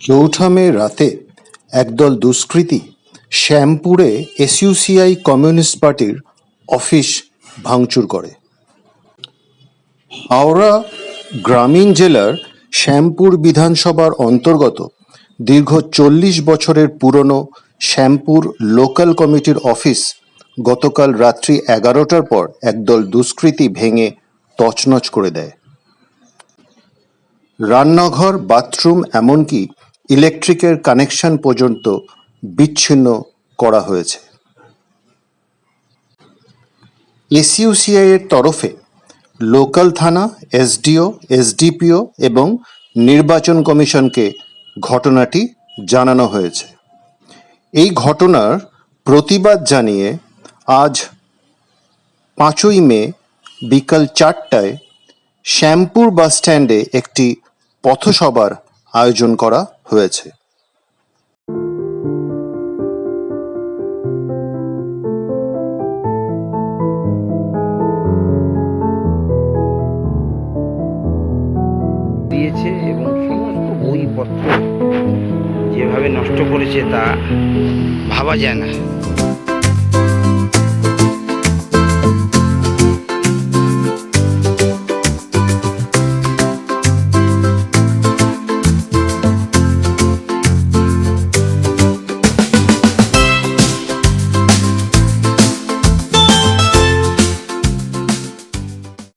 চৌঠা মে রাতে একদল দুষ্কৃতী শ্যামপুরে এসইউসিআই কমিউনিস্ট পার্টির অফিস ভাঙচুর করে। হাওড়া গ্রামীণ জেলার শ্যামপুর বিধানসভার অন্তর্গত দীর্ঘ 40 বছরের পুরনো শ্যামপুর লোকাল কমিটির অফিস গতকাল রাত্রি 11টার পর একদল দুষ্কৃতী ভেঙে তছনছ করে দেয়। রান্নাঘর, বাথরুম, এমনকি ইলেকট্রিকের কানেকশন পর্যন্ত বিচ্ছিন্ন করা হয়েছে। এসইউসিআই এর তরফে লোকাল থানা, এসডিও, এসডিপিও এবং নির্বাচন কমিশনকে ঘটনাটি জানানো হয়েছে। এই ঘটনার প্রতিবাদ জানিয়ে আজ 5ই মে বিকাল 4টায় শ্যামপুর বাসস্ট্যান্ডে একটি পথসভার আয়োজন করা হয়েছে। দিয়েছে এবং সমস্ত বইপত্র যেভাবে নষ্ট করেছে তা ভাবা যায় না।